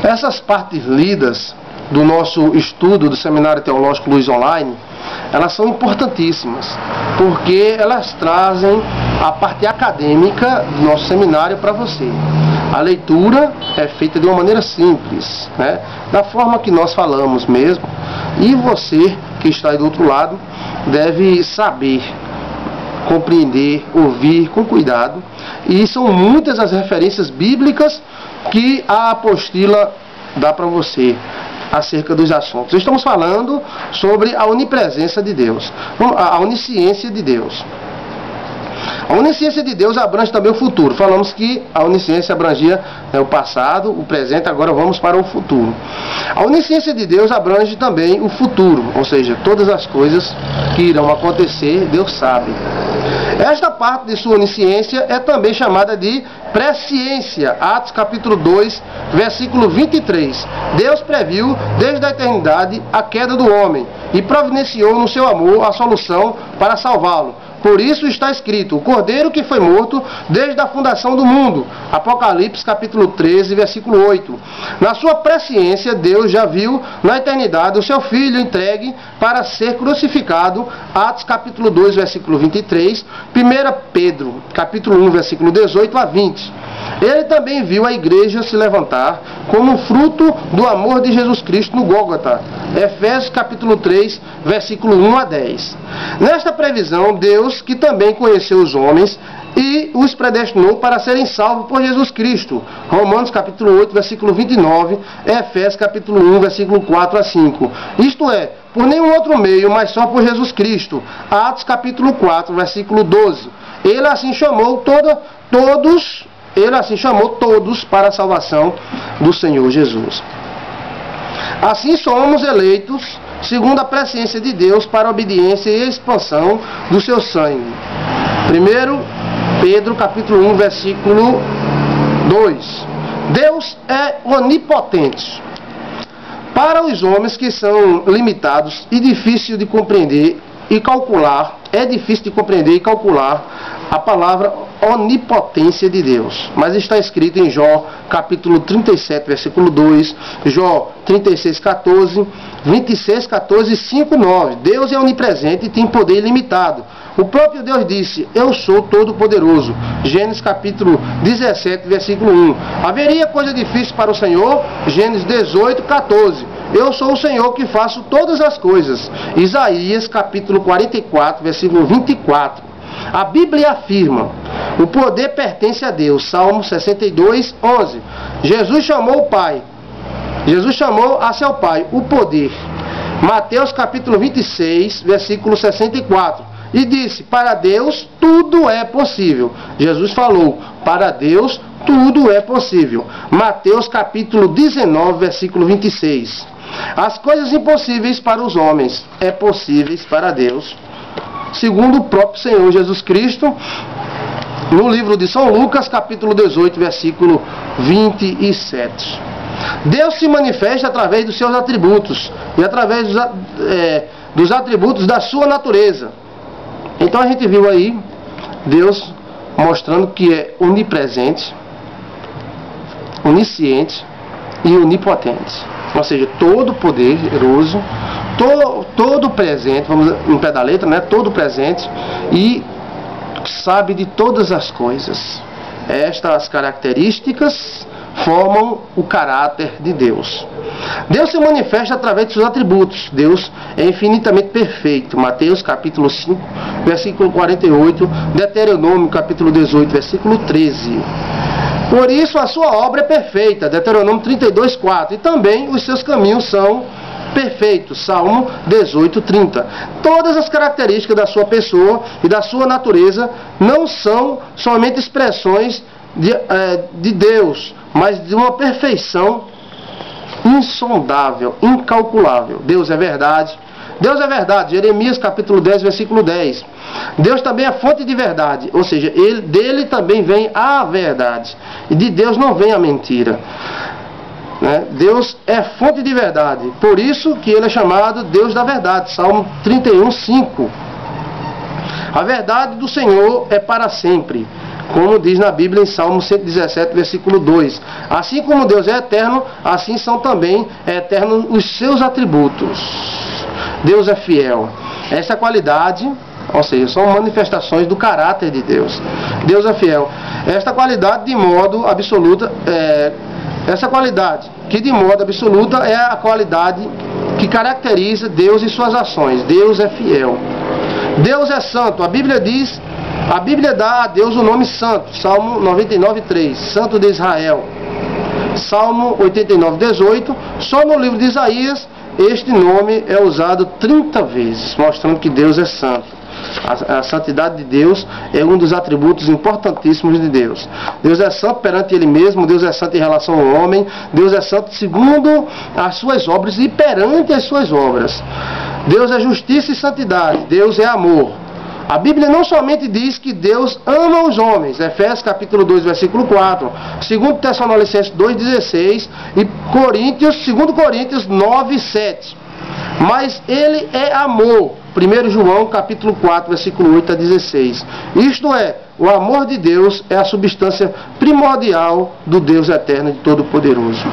Essas partes lidas do nosso estudo do Seminário Teológico Luz Online, elas são importantíssimas, porque elas trazem a parte acadêmica do nosso seminário para você. A leitura é feita de uma maneira simples, né? Da forma que nós falamos mesmo, e você que está aí do outro lado deve saber compreender, ouvir com cuidado, e são muitas as referências bíblicas que a apostila dá para você acerca dos assuntos. Estamos falando sobre a onipresença de Deus, a onisciência de Deus. A onisciência de Deus abrange também o futuro. Falamos que a onisciência abrangia o passado, o presente, agora vamos para o futuro. A onisciência de Deus abrange também o futuro, ou seja, todas as coisas que irão acontecer, Deus sabe. Esta parte de sua onisciência é também chamada de presciência. Atos capítulo 2, versículo 23. Deus previu desde a eternidade a queda do homem e providenciou no seu amor a solução para salvá-lo. Por isso está escrito, o Cordeiro que foi morto desde a fundação do mundo. Apocalipse capítulo 13, versículo 8. Na sua presciência, Deus já viu na eternidade o seu Filho entregue para ser crucificado. Atos capítulo 2, versículo 23. 1 Pedro capítulo 1, versículo 18 a 20. Ele também viu a igreja se levantar como fruto do amor de Jesus Cristo no Gólgota. Efésios capítulo 3, versículo 1 a 10. Nesta previsão, Deus, que também conheceu os homens e os predestinou para serem salvos por Jesus Cristo. Romanos capítulo 8, versículo 29, Efésios capítulo 1, versículo 4 a 5. Isto é, por nenhum outro meio, mas só por Jesus Cristo. Atos capítulo 4, versículo 12. Ele assim chamou todos para a salvação do Senhor Jesus. Assim somos eleitos segundo a presciência de Deus para a obediência e a expansão do seu sangue. 1 Pedro capítulo 1, versículo 2. Deus é onipotente. Para os homens que são limitados e difícil de compreender e calcular, a palavra onipotência de Deus. Mas está escrito em Jó, capítulo 37, versículo 2, Jó 36, 14, 26, 14 e 5, 9. Deus é onipresente e tem poder ilimitado. O próprio Deus disse, eu sou todo-poderoso. Gênesis capítulo 17, versículo 1. Haveria coisa difícil para o Senhor? Gênesis 18, 14. Eu sou o Senhor que faço todas as coisas. Isaías capítulo 44, versículo 24. A Bíblia afirma, o poder pertence a Deus. Salmo 62, 11. Jesus chamou a seu Pai o poder. Mateus capítulo 26, versículo 64. E disse, para Deus tudo é possível. Jesus falou, para Deus tudo é possível. Mateus capítulo 19, versículo 26. As coisas impossíveis para os homens é possíveis para Deus, segundo o próprio Senhor Jesus Cristo, no livro de São Lucas, capítulo 18, versículo 27. Deus se manifesta através dos seus atributos e através dos atributos da sua natureza. Então a gente viu aí Deus mostrando que é onipresente, onisciente e onipotente. Ou seja, todo poderoso, todo presente, vamos no pé da letra, né? Todo presente e sabe de todas as coisas. Estas características formam o caráter de Deus. Deus se manifesta através de seus atributos. Deus é infinitamente perfeito. Mateus capítulo 5, versículo 48, Deuteronômio capítulo 18, versículo 13. Por isso a sua obra é perfeita, Deuteronômio 32, 4. E também os seus caminhos são perfeitos, Salmo 18, 30. Todas as características da sua pessoa e da sua natureza não são somente expressões de Deus, mas de uma perfeição insondável, incalculável. Deus é verdade. Deus é verdade, Jeremias capítulo 10, versículo 10. Deus também é fonte de verdade, ou seja, dele também vem a verdade. E de Deus não vem a mentira. Deus é fonte de verdade, por isso que ele é chamado Deus da verdade, Salmo 31, 5. A verdade do Senhor é para sempre, como diz na Bíblia em Salmo 117, versículo 2. Assim como Deus é eterno, assim são também eternos os seus atributos. Deus é fiel. Essa qualidade, ou seja, são manifestações do caráter de Deus. Deus é fiel. Esta qualidade de modo absoluta, essa qualidade que de modo absoluta é a qualidade que caracteriza Deus e suas ações. Deus é fiel. Deus é santo. A Bíblia dá a Deus o nome santo. Salmo 99:3, Santo de Israel. Salmo 89:18. Só no livro de Isaías este nome é usado 30 vezes, mostrando que Deus é santo. A santidade de Deus é um dos atributos importantíssimos de Deus. Deus é santo perante Ele mesmo, Deus é santo em relação ao homem, Deus é santo segundo as suas obras e perante as suas obras. Deus é justiça e santidade, Deus é amor. A Bíblia não somente diz que Deus ama os homens, Efésios capítulo 2, versículo 4, 2 Tessalonicenses 2:16 e 2 Coríntios 9:7. Mas Ele é amor, 1 João capítulo 4, versículo 8 a 16. Isto é, o amor de Deus é a substância primordial do Deus eterno e todo-poderoso.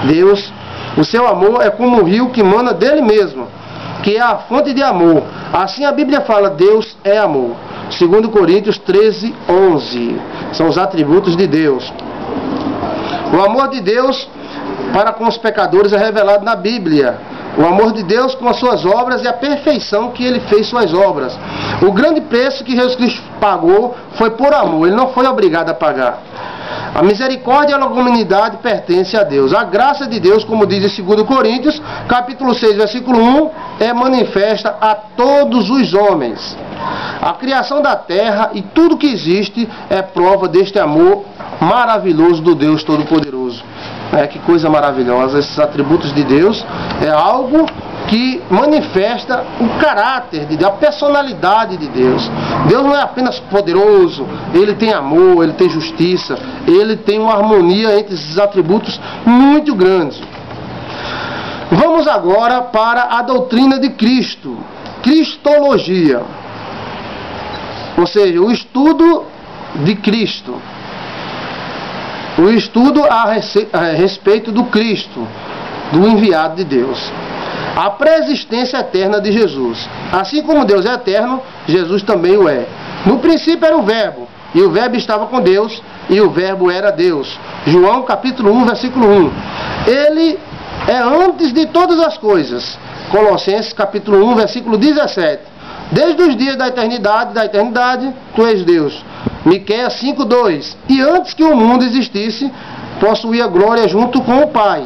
Deus, o seu amor é como um rio que emana dele mesmo, que é a fonte de amor. Assim a Bíblia fala, Deus é amor. 2 Coríntios 13:11. São os atributos de Deus. O amor de Deus para com os pecadores é revelado na Bíblia. O amor de Deus com as suas obras e a perfeição que Ele fez suas obras. O grande preço que Jesus Cristo pagou foi por amor. Ele não foi obrigado a pagar. A misericórdia e a longanimidade pertencem a Deus. A graça de Deus, como diz em 2 Coríntios, capítulo 6, versículo 1, é manifesta a todos os homens. A criação da terra e tudo que existe é prova deste amor maravilhoso do Deus Todo-Poderoso. Que coisa maravilhosa. Esses atributos de Deus é algo que manifesta o caráter de Deus, a personalidade de Deus. Deus não é apenas poderoso, Ele tem amor, Ele tem justiça, Ele tem uma harmonia entre esses atributos muito grande. Vamos agora para a doutrina de Cristo, Cristologia, ou seja, o estudo de Cristo. O estudo a respeito do Cristo, do enviado de Deus. A pré-existência eterna de Jesus. Assim como Deus é eterno, Jesus também o é. No princípio era o Verbo, e o Verbo estava com Deus, e o Verbo era Deus. João capítulo 1, versículo 1. Ele é antes de todas as coisas. Colossenses capítulo 1, versículo 17. Desde os dias da eternidade, tu és Deus. Miqueias 5:2. E antes que o mundo existisse, possuía glória junto com o Pai.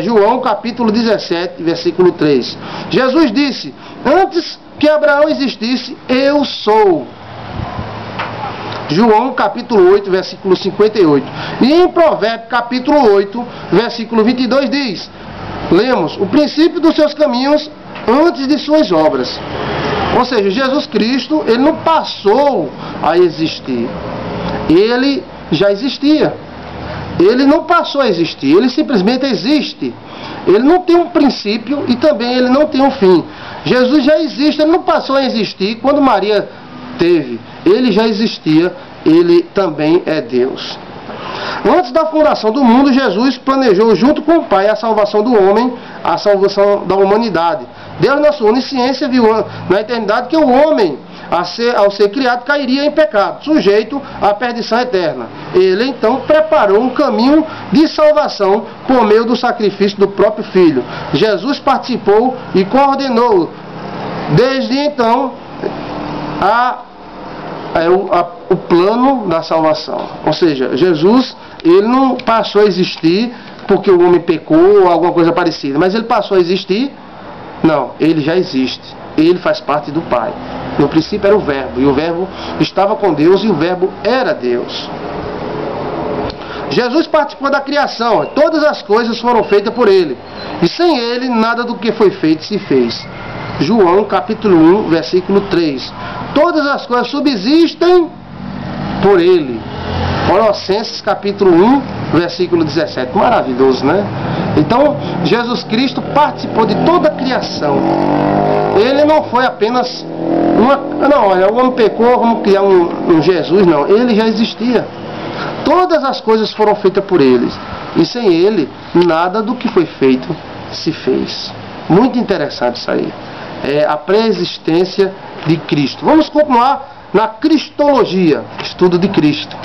João capítulo 17, versículo 3. Jesus disse, antes que Abraão existisse, eu sou. João capítulo 8, versículo 58. E em Provérbios capítulo 8, versículo 22 diz, lemos, o princípio dos seus caminhos antes de suas obras. Ou seja, Jesus Cristo, Ele não passou a existir. Ele já existia. Ele não passou a existir, Ele simplesmente existe. Ele não tem um princípio e também Ele não tem um fim. Jesus já existe, Ele não passou a existir quando Maria teve. Ele já existia, Ele também é Deus. Antes da fundação do mundo, Jesus planejou junto com o Pai a salvação do homem, a salvação da humanidade. Deus, na sua onisciência, viu na eternidade que o homem, ao ser criado, cairia em pecado, sujeito à perdição eterna. Ele, então, preparou um caminho de salvação por meio do sacrifício do próprio Filho. Jesus participou e coordenou, desde então, o plano da salvação. Ou seja, Jesus, Ele não passou a existir porque o homem pecou ou alguma coisa parecida, mas Ele passou a existir. Não, Ele já existe. Ele faz parte do Pai. No princípio era o Verbo, e o Verbo estava com Deus, e o Verbo era Deus. Jesus participou da criação. Todas as coisas foram feitas por Ele. E sem Ele, nada do que foi feito se fez. João capítulo 1, versículo 3. Todas as coisas subsistem por Ele. Colossenses capítulo 1, versículo 17. Maravilhoso, né? Então, Jesus Cristo participou de toda a criação. Ele não foi apenas Não, olha, o homem pecou, vamos criar um Jesus. Não, ele já existia. Todas as coisas foram feitas por ele. E sem ele, nada do que foi feito se fez. Muito interessante isso aí. É a pré-existência de Cristo. Vamos continuar na cristologia, estudo de Cristo.